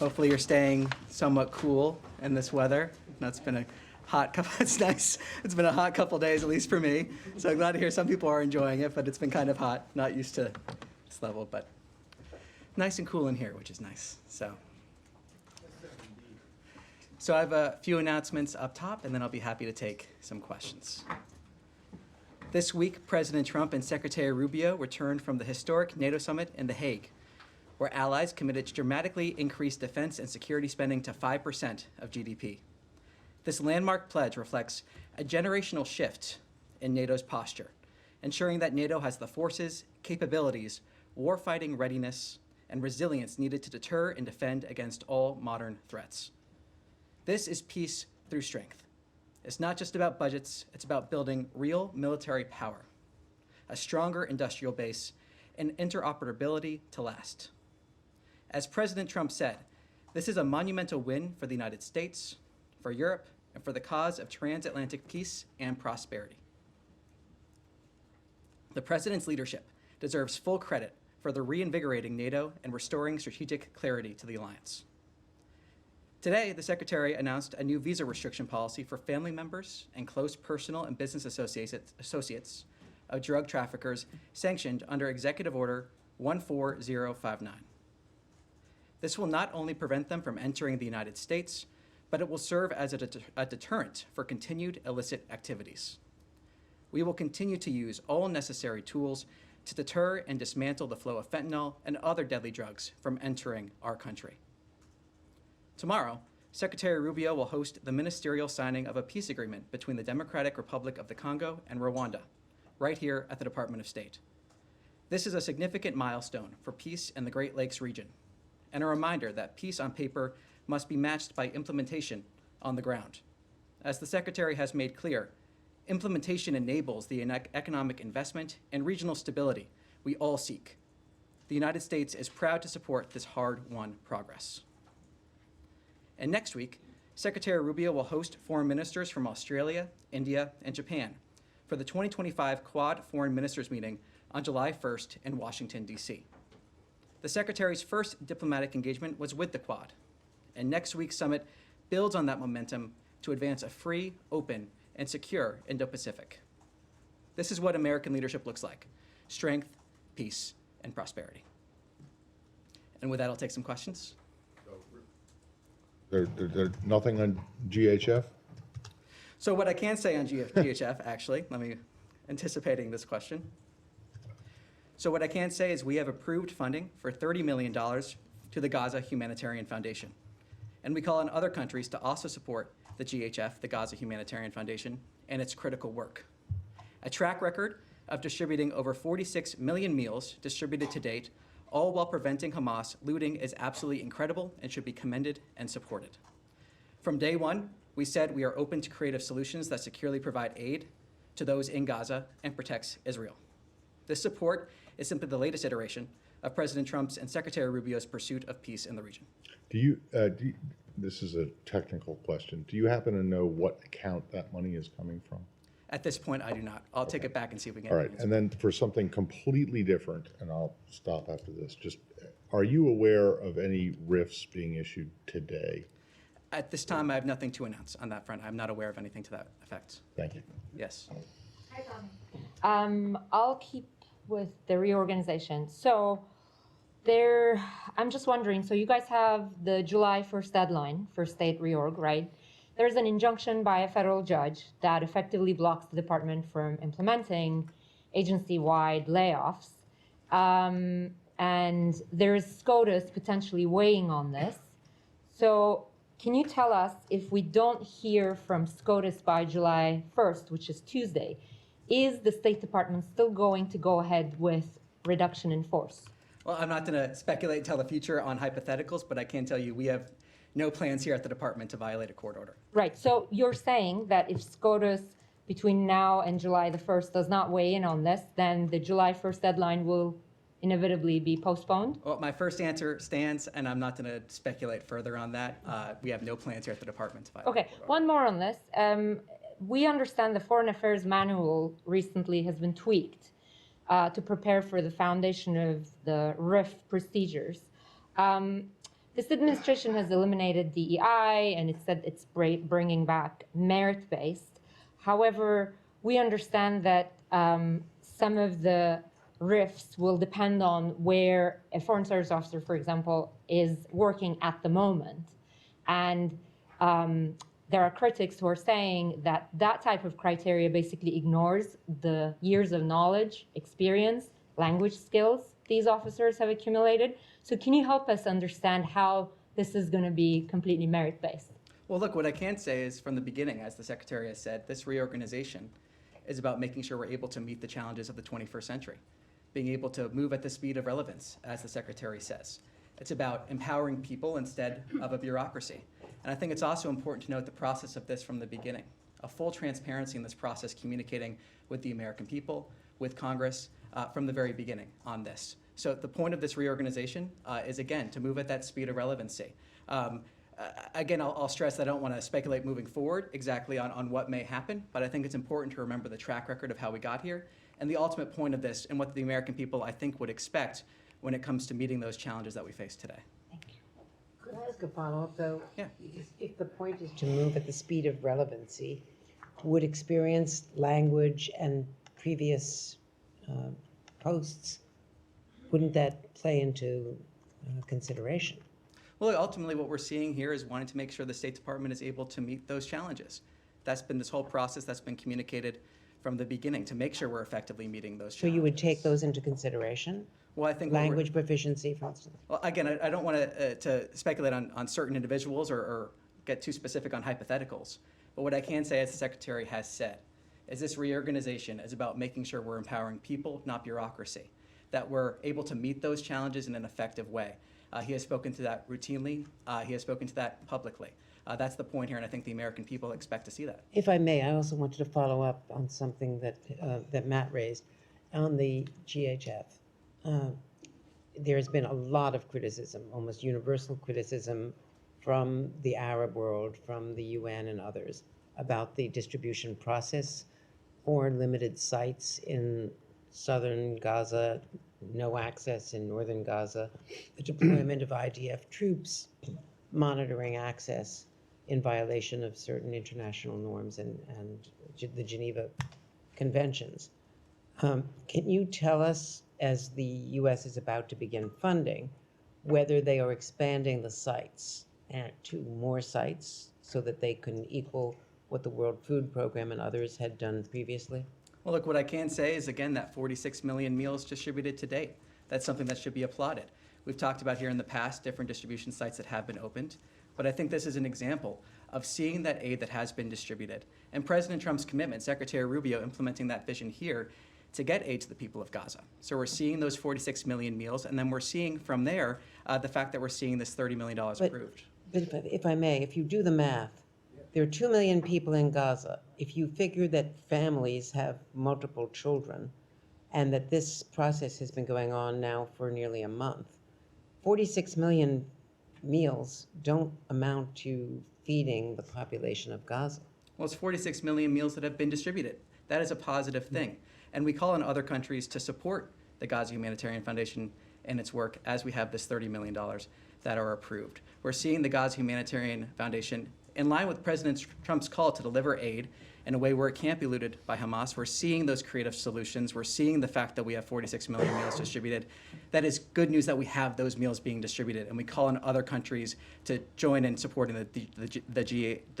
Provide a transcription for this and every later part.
Hopefully you're staying somewhat cool in this weather. It's been a hot couple, it's nice. It's been a hot couple days, at least for me. So I'm glad to hear some people are enjoying it, but it's been kind of hot. Not used to this level, but nice and cool in here, which is nice. So I have a few announcements up top, and then I'll be happy to take some questions. This week, President Trump and Secretary Rubio returned from the historic NATO summit in The Hague, where allies committed to dramatically increase defense and security spending to 5% of GDP. This landmark pledge reflects a generational shift in NATO's posture, ensuring that NATO has the forces, capabilities, warfighting readiness, and resilience needed to deter and defend against all modern threats. This is peace through strength. It's not just about budgets, it's about building real military power, a stronger industrial base, and interoperability to last. As President Trump said, this is a monumental win for the United States, for Europe, and for the cause of transatlantic peace and prosperity. The President's leadership deserves full credit for the reinvigorating NATO and restoring strategic clarity to the alliance. Today, the Secretary announced a new visa restriction policy for family members and close personal and business associates of drug traffickers sanctioned under Executive Order 14059. This will not only prevent them from entering the United States, but it will serve as a deterrent for continued illicit activities. We will continue to use all necessary tools to deter and dismantle the flow of fentanyl and other deadly drugs from entering our country. Tomorrow, Secretary Rubio will host the ministerial signing of a peace agreement between the Democratic Republic of the Congo and Rwanda, right here at the Department of State. This is a significant milestone for peace in the Great Lakes region, and a reminder that peace on paper must be matched by implementation on the ground. As the Secretary has made clear, implementation enables the economic investment and regional stability we all seek. The United States is proud to support this hard-won progress. And next week, Secretary Rubio will host foreign ministers from Australia, India, and Japan for the 2025 Quad Foreign Ministers meeting on July 1st in Washington, D.C. The Secretary's first diplomatic engagement was with the Quad, and next week's summit builds on that momentum to advance a free, open, and secure Indo-Pacific. This is what American leadership looks like: strength, peace, and prosperity. And with that, I'll take some questions. There's nothing on GHF? So what I can say on GHF, actually, anticipating this question. So what I can say is we have approved funding for $30 million to the Gaza Humanitarian Foundation. And we call on other countries to also support the GHF, the Gaza Humanitarian Foundation, and its critical work. A track record of distributing over 46 million meals distributed to date, all while preventing Hamas looting, is absolutely incredible and should be commended and supported. From day one, we said we are open to creative solutions that securely provide aid to those in Gaza and protects Israel. This support is simply the latest iteration of President Trump's and Secretary Rubio's pursuit of peace in the region. This is a technical question. Do you happen to know what account that money is coming from? At this point, I do not. I'll take it back and see if we can. All right, and then for something completely different, and I'll stop after this, are you aware of any RIFs being issued today? At this time, I have nothing to announce on that front. I'm not aware of anything to that effect. Thank you. Yes. Hi, Tommy. I'll keep with the reorganization. So I'm just wondering, so you guys have the July 1st deadline for state reorg, right? There's an injunction by a federal judge that effectively blocks the department from implementing agency-wide layoffs. And there's SCOTUS potentially weighing on this. So can you tell us, if we don't hear from SCOTUS by July 1st, which is Tuesday, is the State Department still going to go ahead with reduction in force? Well, I'm not going to speculate and tell the future on hypotheticals, but I can tell you we have no plans here at the department to violate a court order. Right. So you're saying that if SCOTUS between now and July the 1st does not weigh in on this, then the July 1st deadline will inevitably be postponed? Well, my first answer stands, and I'm not going to speculate further on that. We have no plans here at the department to violate Okay. a court order. One more on this. We understand the Foreign Affairs Manual recently has been tweaked to prepare for the foundation of the RIF procedures. this administration has eliminated DEI and it said it's bringing back merit-based. However, we understand that some of the rifts will depend on where a foreign service officer, for example, is working at the moment. And there are critics who are saying that that type of criteria basically ignores the years of knowledge, experience, language skills these officers have accumulated. So can you help us understand how this is going to be completely merit-based? Well, look, what I can say is from the beginning, as the Secretary has said, this reorganization is about making sure we're able to meet the challenges of the 21st century, being able to move at the speed of relevance, as the Secretary says. It's about empowering people instead of a bureaucracy. And I think it's also important to note the process of this from the beginning, a full transparency in this process, communicating with the American people, with Congress, from the very beginning on this. So the point of this reorganization is, again, to move at that speed of relevancy. Again, I'll stress that I don't want to speculate moving forward exactly on what may happen, but I think it's important to remember the track record of how we got here and the ultimate point of this and what the American people, I think, would expect when it comes to meeting those challenges that we face today. Thank you. Could I ask a follow-up, though? Yeah. If the point is to move at the speed of relevancy, would experience, language, and previous posts, wouldn't that play into consideration? Well, ultimately, what we're seeing here is wanting to make sure the State Department is able to meet those challenges. That's been this whole process that's been communicated from the beginning to make sure we're effectively meeting those So challenges. you would take those into consideration? Well, I think what we're- Language proficiency, for instance? Well, again, I don't want to speculate on certain individuals or get too specific on hypotheticals. But what I can say, as the Secretary has said, is this reorganization is about making sure we're empowering people, not bureaucracy, that we're able to meet those challenges in an effective way. He has spoken to that routinely. He has spoken to that publicly. That's the point here, and I think the American people expect to see that. If I may, I also wanted to follow up on something that Matt raised on the GHF. There has been a lot of criticism, almost universal criticism from the Arab world, from the UN and others, about the distribution process or limited sites in southern Gaza, no access in northern Gaza, the deployment of IDF troops, monitoring access in violation of certain international norms and the Geneva Conventions. Can you tell us, as the U.S. is about to begin funding, whether they are expanding the sites to more sites so that they can equal what the World Food Program and others had done previously? Well, look, what I can say is, again, that 46 million meals distributed to date. That's something that should be applauded. We've talked about here in the past different distribution sites that have been opened, but I think this is an example of seeing that aid that has been distributed. And President Trump's commitment, Secretary Rubio implementing that vision here to get aid to the people of Gaza. So we're seeing those 46 million meals, and then we're seeing from there the fact that we're seeing this $30 million approved. But if I may, if you do the math, there are 2 million people in Gaza. If you figure that families have multiple children and that this process has been going on now for nearly a month, 46 million meals don't amount to feeding the population of Gaza. Well, it's 46 million meals that have been distributed. That is a positive thing. And we call on other countries to support the Gaza Humanitarian Foundation and its work as we have this $30 million that are approved. We're seeing the Gaza Humanitarian Foundation in line with President Trump's call to deliver aid in a way where it can't be looted by Hamas. We're seeing those creative solutions. We're seeing the fact that we have 46 million meals distributed. That is good news that we have those meals being distributed, and we call on other countries to join in supporting the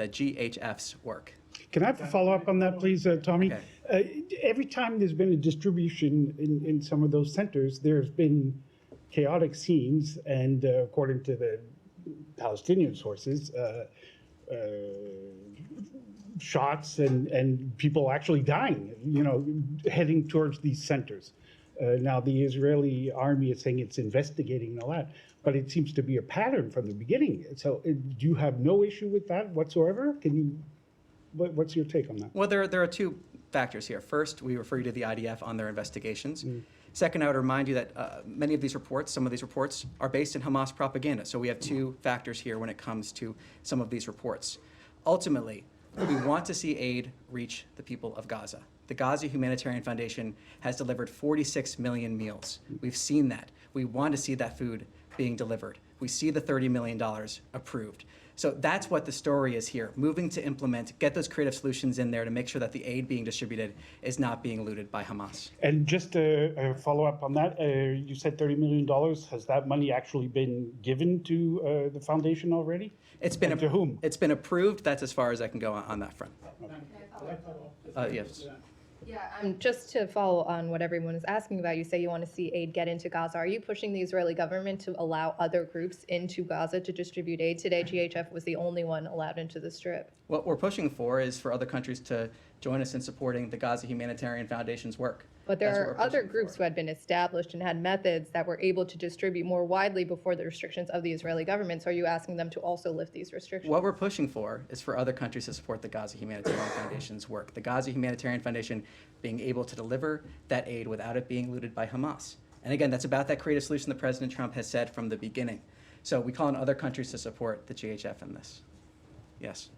GHF's work. Can I have a follow-up on that, please, Tommy? Okay. Every time there's been a distribution in some of those centers, there's been chaotic scenes, and according to the Palestinian sources, shots and people actually dying, heading towards these centers. Now, the Israeli army is saying it's investigating and all that, but it seems to be a pattern from the beginning. So do you have no issue with that whatsoever? What's your take on that? Well, there are two factors here. First, we refer you to the IDF on their investigations. Second, I would remind you that many of these reports, some of these reports, are based in Hamas propaganda. So we have two factors here when it comes to some of these reports. Ultimately, we want to see aid reach the people of Gaza. The Gaza Humanitarian Foundation has delivered 46 million meals. We've seen that. We want to see that food being delivered. We see the $30 million approved. So that's what the story is here, moving to implement, get those creative solutions in there to make sure that the aid being distributed is not being looted by Hamas. And just to follow up on that, you said $30 million. Has that money actually been given to the foundation already? It's been And to whom? It's been approved. That's as far as I can go on that front. Yes. Yeah, just to follow on what everyone is asking about, you say you want to see aid get into Gaza. Are you pushing the Israeli government to allow other groups into Gaza to distribute aid? Today, GHF was the only one allowed into the Strip. What we're pushing for is for other countries to join us in supporting the Gaza Humanitarian Foundation's work. But That's there what are we're other pushing groups for. who had been established and had methods that were able to distribute more widely before the restrictions of the Israeli government. So are you asking them to also lift these restrictions? What we're pushing for is for other countries to support the Gaza Humanitarian Foundation's work. The Gaza Humanitarian Foundation being able to deliver that aid without it being looted by Hamas. And again, that's about that creative solution that President Trump has said from the beginning. So we call on other countries to support the GHF in this. Yes.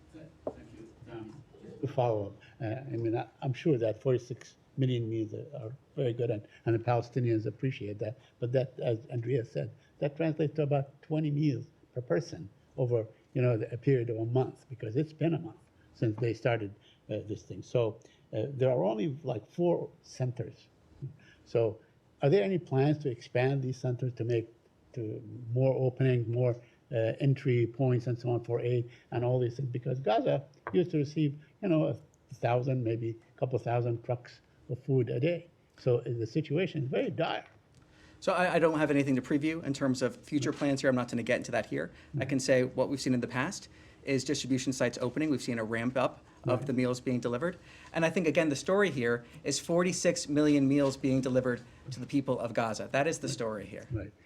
To follow up, I'm sure that 46 million meals are very good, and the Palestinians appreciate that. But that, as Andrea said, that translates to about 20 meals per person over, a period of a month, because it's been a month since they started this thing. So there are only like 4 centers. So are there any plans to expand these centers to make more openings, more entry points and so on for aid and all these things? Because Gaza used to receive, 1,000, maybe a couple thousand trucks of food a day. So the situation is very dire. So I don't have anything to preview in terms of future plans here. I'm not going to get into that here. I can say what we've seen in the past is distribution sites opening. We've seen a ramp up of the meals being delivered. And I think, again, the story here is 46 million meals being delivered to the people of Gaza. That is the story here.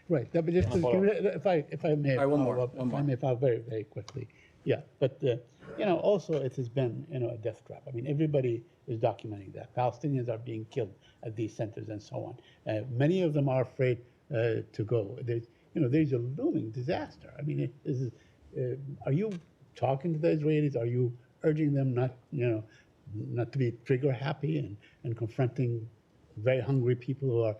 Right. But just if I may All right, one more, follow up, one if I more. may follow very, very quickly. Yeah, but also it has been a death trap. I mean, everybody is documenting that Palestinians are being killed at these centers and so on. Many of them are afraid to go. There's a looming disaster. I mean, are you talking to the Israelis? Are you urging them not to be trigger happy and confronting very hungry people who are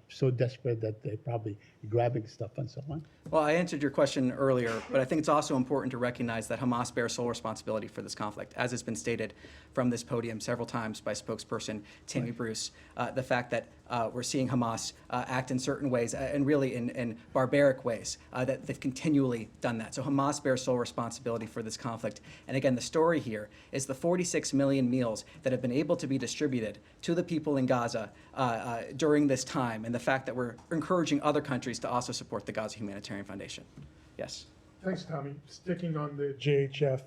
so desperate that they're probably grabbing stuff and so on? Well, I answered your question earlier, but I think it's also important to recognize that Hamas bears sole responsibility for this conflict, as has been stated from this podium several times by spokesperson Tammy Bruce. The fact that we're seeing Hamas act in certain ways, and really in barbaric ways, that they've continually done that. So Hamas bears sole responsibility for this conflict. And again, the story here is the 46 million meals that have been able to be distributed to the people in Gaza during this time, and the fact that we're encouraging other countries to also support the Gaza Humanitarian Foundation. Yes. Thanks, Tommy. Sticking on the JHF,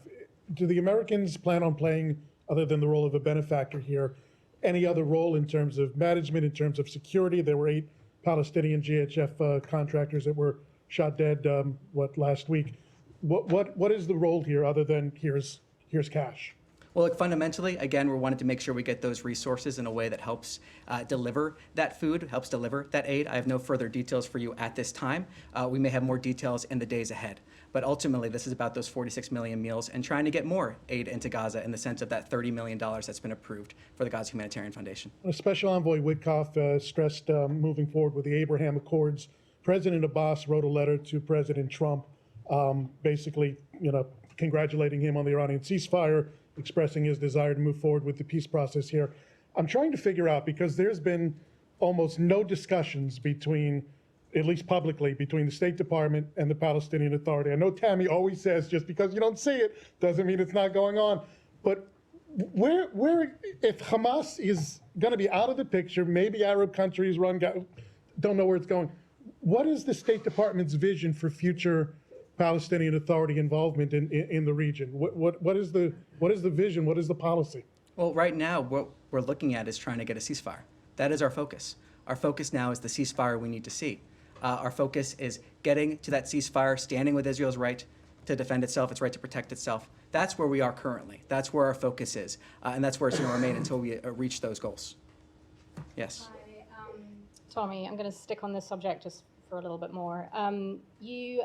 do the Americans plan on playing, other than the role of a benefactor here, any other role in terms of management, in terms of security? There were 8 Palestinian GHF contractors that were shot dead, last week? What is the role here, other than here's cash? Well, look, fundamentally, again, we wanted to make sure we get those resources in a way that helps deliver that food, helps deliver that aid. I have no further details for you at this time. We may have more details in the days ahead. But ultimately, this is about those 46 million meals and trying to get more aid into Gaza in the sense of that $30 million that's been approved for the Gaza Humanitarian Foundation. Special Envoy Witkoff stressed moving forward with the Abraham Accords. President Abbas wrote a letter to President Trump, basically, congratulating him on the Iranian ceasefire, expressing his desire to move forward with the peace process here. I'm trying to figure out, because there's been almost no discussions between, at least publicly, between the State Department and the Palestinian Authority. I know Tammy always says just because you don't see it doesn't mean it's not going on. But where if Hamas is going to be out of the picture, maybe Arab countries don't know where it's going, what is the State Department's vision for future Palestinian Authority involvement in the region? What is the vision? What is the policy? Well, right now, what we're looking at is trying to get a ceasefire. That is our focus. Our focus now is the ceasefire we need to see. Our focus is getting to that ceasefire, standing with Israel's right to defend itself, its right to protect itself. That's where we are currently. That's where our focus is. And that's where it's going to remain until we reach those goals. Yes. Tommy, I'm going to stick on this subject just for a little bit more. You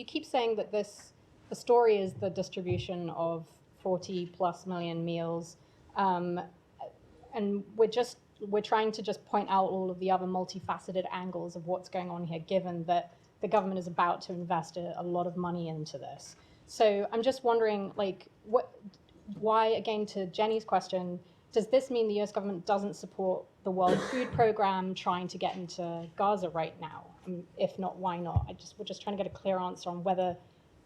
keep saying that the story is the distribution of 40 plus million meals, and we're trying to just point out all of the other multifaceted angles of what's going on here, given that the government is about to invest a lot of money into this. So I'm just wondering, like, why, again, to Jenny's question, does this mean the US government doesn't support the World Food Program trying to get into Gaza right now? If not, why not? We're just trying to get a clear answer on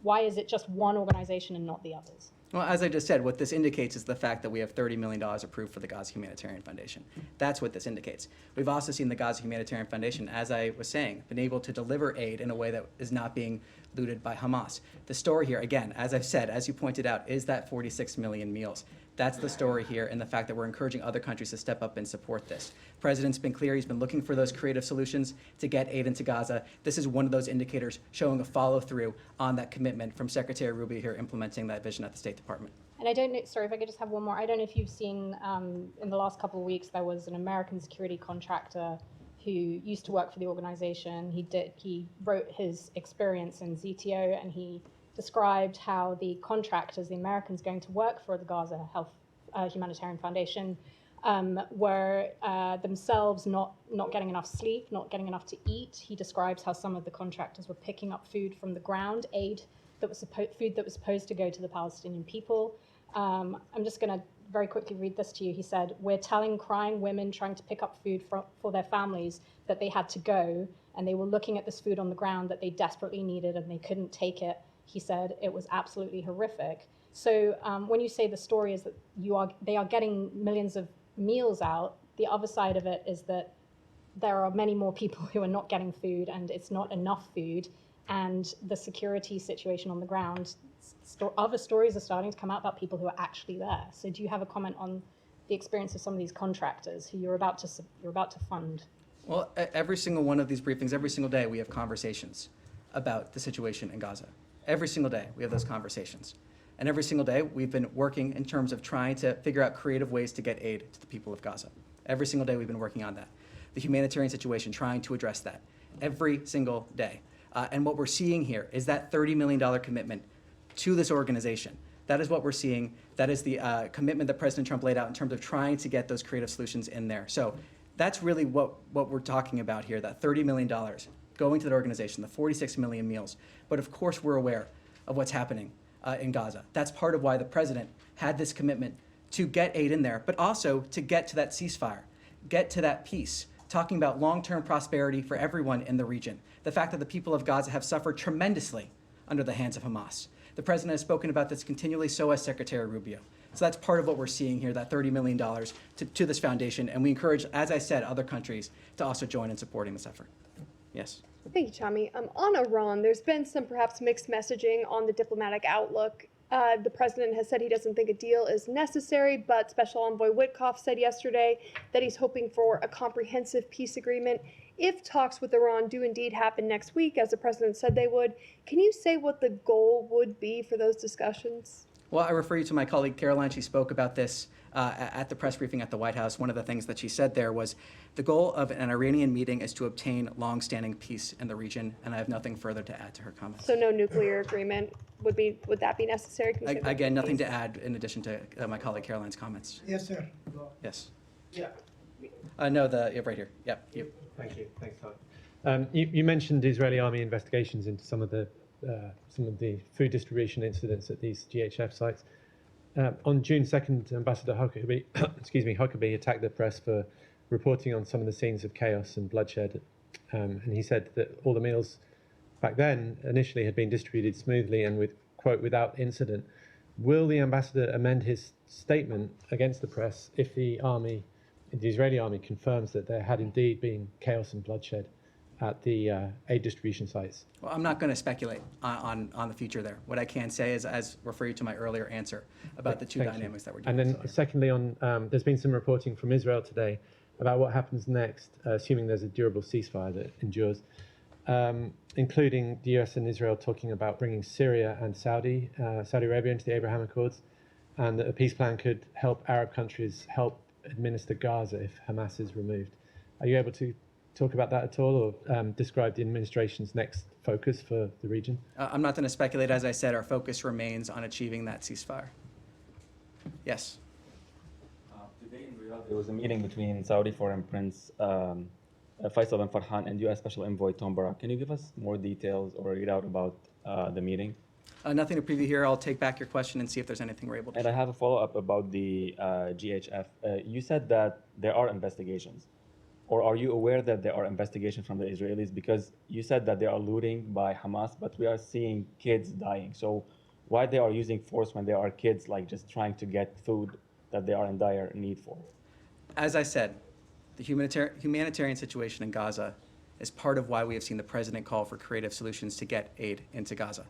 why is it just one organization and not the others? Well, as I just said, what this indicates is the fact that we have $30 million approved for the Gaza Humanitarian Foundation. That's what this indicates. We've also seen the Gaza Humanitarian Foundation, as I was saying, been able to deliver aid in a way that is not being looted by Hamas. The story here, again, as I've said, as you pointed out, is that 46 million meals. That's the story here, and the fact that we're encouraging other countries to step up and support this. The president's been clear. He's been looking for those creative solutions to get aid into Gaza. This is one of those indicators showing a follow-through on that commitment from Secretary Rubio here implementing that vision at the State Department. And I don't know, sorry, if I could just have one more. I don't know if you've seen, in the last couple of weeks, there was an American security contractor who used to work for the organization. He wrote his experience in ZTO, and he described how the contractors, the Americans going to work for the Gaza Humanitarian Foundation, were themselves not getting enough sleep, not getting enough to eat. He describes how some of the contractors were picking up food from the ground, food that was supposed to go to the Palestinian people. I'm just going to very quickly read this to you. He said, "We're telling crying women trying to pick up food for their families that they had to go, and they were looking at this food on the ground that they desperately needed, and they couldn't take it." He said it was absolutely horrific. So when you say the story is that they are getting millions of meals out, the other side of it is that there are many more people who are not getting food, and it's not enough food, and the security situation on the ground. Other stories are starting to come out about people who are actually there. So do you have a comment on the experience of some of these contractors who you're about to fund? Well, every single one of these briefings, every single day, we have conversations about the situation in Gaza. Every single day, we have those conversations. And every single day, we've been working in terms of trying to figure out creative ways to get aid to the people of Gaza. Every single day, we've been working on that. The humanitarian situation, trying to address that. Every single day. And what we're seeing here is that $30 million commitment to this organization. That is what we're seeing. That is the commitment that President Trump laid out in terms of trying to get those creative solutions in there. So that's really what we're talking about here, that $30 million going to that organization, the 46 million meals. But of course, we're aware of what's happening in Gaza. That's part of why the president had this commitment to get aid in there, but also to get to that ceasefire, get to that peace, talking about long-term prosperity for everyone in the region. The fact that the people of Gaza have suffered tremendously under the hands of Hamas. The president has spoken about this continually, so has Secretary Rubio. So that's part of what we're seeing here, that $30 million to this foundation. And we encourage, as I said, other countries to also join in supporting this effort. Yes. Thank you, Tommy. On Iran, there's been some perhaps mixed messaging on the diplomatic outlook. The president has said he doesn't think a deal is necessary, but Special Envoy Witkoff said yesterday that he's hoping for a comprehensive peace agreement. If talks with Iran do indeed happen next week, as the president said they would, can you say what the goal would be for those discussions? Well, I refer you to my colleague Caroline. She spoke about this at the press briefing at the White House. One of the things that she said there was the goal of an Iranian meeting is to obtain long-standing peace in the region, and I have nothing further to add to her comments. So no nuclear agreement would that be necessary? Can you say what Again, that nothing means? to add in addition to my colleague Caroline's comments. Yes, sir. Yes. Yeah. No, right here. Yep. You. Thank you. Thanks, Todd. You mentioned Israeli army investigations into some of the food distribution incidents at these GHF sites. On June 2nd, Ambassador Huckabee attacked the press for reporting on some of the scenes of chaos and bloodshed. And he said that all the meals back then initially had been distributed smoothly and without incident. Will the ambassador amend his statement against the press if the Israeli army confirms that there had indeed been chaos and bloodshed at the aid distribution sites? Well, I'm not going to speculate on the future there. What I can say is, as refer you to my earlier answer about the two dynamics that we're dealing with. And then secondly, there's been some reporting from Israel today about what happens next, assuming there's a durable ceasefire that endures, including the US and Israel talking about bringing Syria and Saudi Arabia into the Abraham Accords, and that a peace plan could help Arab countries help administer Gaza if Hamas is removed. Are you able to talk about that at all, or describe the administration's next focus for the region? I'm not going to speculate. As I said, our focus remains on achieving that ceasefire. Yes. Today in Riyadh, there was a meeting between Saudi Foreign Prince Faisal bin Farhan and U.S. Special Envoy Tom Barak. Can you give us more details or read out about the meeting? Nothing to preview here. I'll take back your question and see if there's anything we're able to And I share. have a follow-up about the GHF. You said that there are investigations. Or are you aware that there are investigations from the Israelis? Because you said that they are looting by Hamas, but we are seeing kids dying. So why they are using force when there are kids like just trying to get food that they are in dire need for? As I said, the humanitarian situation in Gaza is part of why we have seen the president call for creative solutions to get aid into Gaza.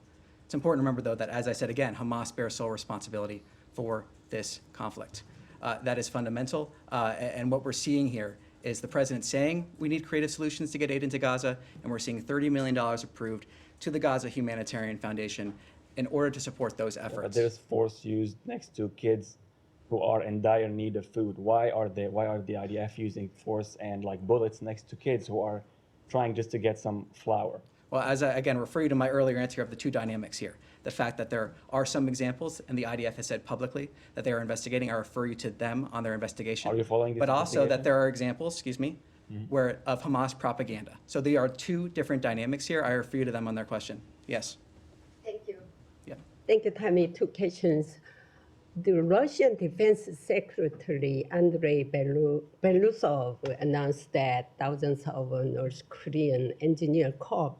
It's important to remember, though, that as I said again, Hamas bears sole responsibility for this conflict. That is fundamental, and what we're seeing here is the president saying we need creative solutions to get aid into Gaza, and we're seeing $30 million approved to the Gaza Humanitarian Foundation in order to support those But efforts. there's force used next to kids who are in dire need of food. Why are the IDF using force and like bullets next to kids who are trying just to get some flour? Well, as I, again, refer you to my earlier answer of the two dynamics here. The fact that there are some examples, and the IDF has said publicly that they are investigating. I refer you to them on their investigation. Are you following this But also that investigation? there are examples, where of Hamas propaganda. So there are two different dynamics here. I refer you to them on their question. Yes. Thank you. Yeah. Thank you, Tammy. Two questions. The Russian Defense Secretary Andrei Belousov announced that thousands of North Korean engineer corps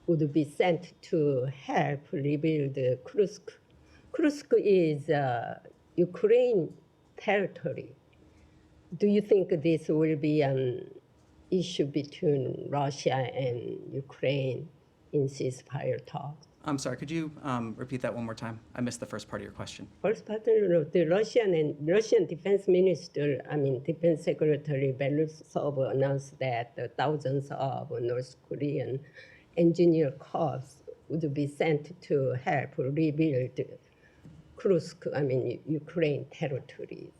would be sent to help rebuild Kursk. Kursk is Ukraine territory. Do you think this will be an issue between Russia and Ukraine in ceasefire talks? I'm sorry, could you repeat that one more time? I missed the first part of your question. First part, the Russian Defense Minister, Defense Secretary Belousov announced that thousands of North Korean engineer corps would be sent to help rebuild Kursk, Ukraine territories.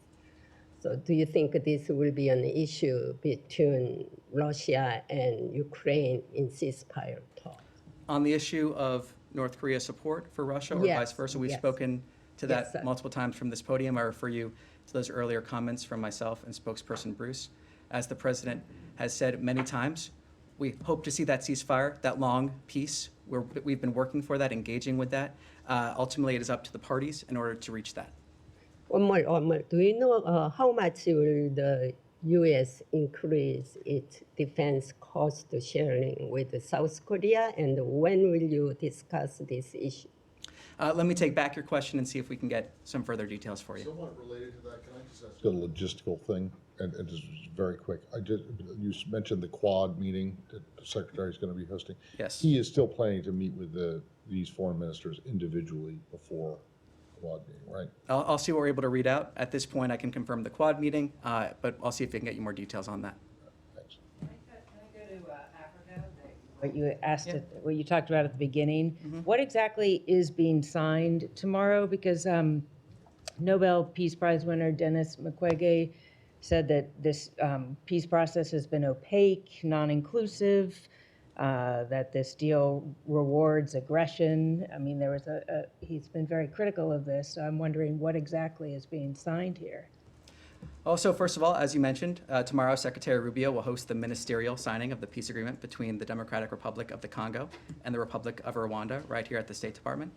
So do you think this will be an issue between Russia and Ukraine in ceasefire talks? On the issue of North Korea support for Russia or Yes, vice versa, we've yes. spoken to Yes, that sir. multiple times from this podium. I refer you to those earlier comments from myself and spokesperson Bruce. As the president has said many times, we hope to see that ceasefire, that long peace. We've been working for that, engaging with that. Ultimately, it is up to the parties in order to reach that. One more. Do you know how much will the U.S. increase its defense cost sharing with South Korea, and when will you discuss this issue? Let me take back your question and see if we can get some further details for you. Somewhat related to that, can I just ask a logistical thing, and just very quick? You mentioned the Quad meeting that the Secretary is going to be hosting. Yes. He is still planning to meet with these foreign ministers individually before Quad meeting, right? I'll see what we're able to read out. At this point, I can confirm the Quad meeting, but I'll see if we can get you more details on that. Thanks. Can I go to Africa? What you asked, what you talked about at the beginning. What exactly is being signed tomorrow? Because Nobel Peace Prize winner Denis Mukwege said that this peace process has been opaque, non-inclusive, that this deal rewards aggression. There was he's been very critical of this, so I'm wondering what exactly is being signed here. Also, first of all, as you mentioned, tomorrow Secretary Rubio will host the ministerial signing of the peace agreement between the Democratic Republic of the Congo and the Republic of Rwanda right here at the State Department.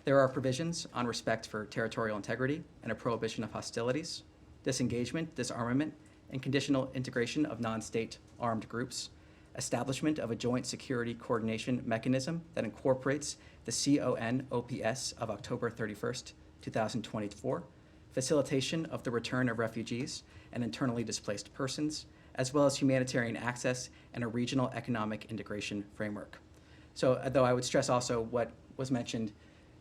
There are provisions on respect for territorial integrity and a prohibition of hostilities, disengagement, disarmament, and conditional integration of non-state armed groups, establishment of a joint security coordination mechanism that incorporates the CONOPS of October 31st, 2024, facilitation of the return of refugees and internally displaced persons, as well as humanitarian access and a regional economic integration framework. So, though I would stress also what was mentioned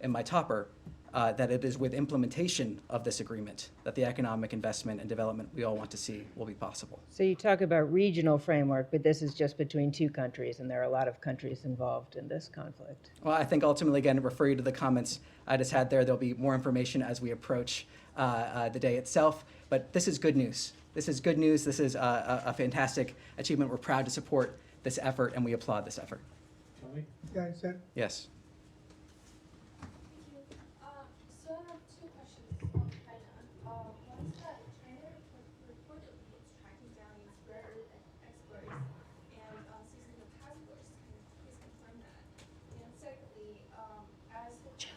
in my topper, that it is with implementation of this agreement that the economic investment and development we all want to see will be possible. So you talk about regional framework, but this is just between two countries, and there are a lot of countries involved in this conflict. Well, I think ultimately, again, to refer you to the comments I just had there, there'll be more information as we approach the day itself. But this is good news. This is good news. This is a fantastic achievement. We're proud to support this effort, and we applaud this effort. Yes. So I have two questions on China. One is that China reportedly is tracking down Israeli exports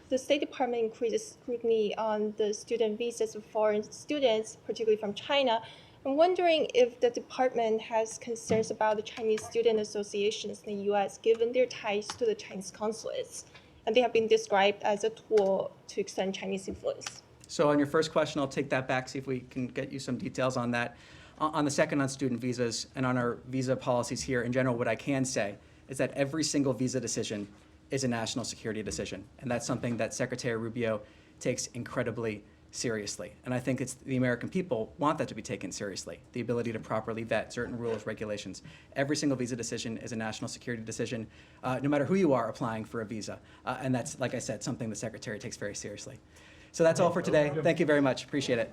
the State Department increases scrutiny on the student visas of foreign students, particularly from China. I'm wondering if the department has concerns about the Chinese student associations in the U.S., given their ties to the Chinese consulates, and they have been described as a tool to extend Chinese influence. So on your first question, I'll take that back, see if we can get you some details on that. On the second, on student visas and on our visa policies here in general, what I can say is that every single visa decision is a national security decision. And that's something that Secretary Rubio takes incredibly seriously. And I think it's the American people want that to be taken seriously, the ability to properly vet certain rules, regulations. Every single visa decision is a national security decision, no matter who you are applying for a visa. And that's, like I said, something the Secretary takes very seriously. So that's all for today. Thank you very much. Appreciate it.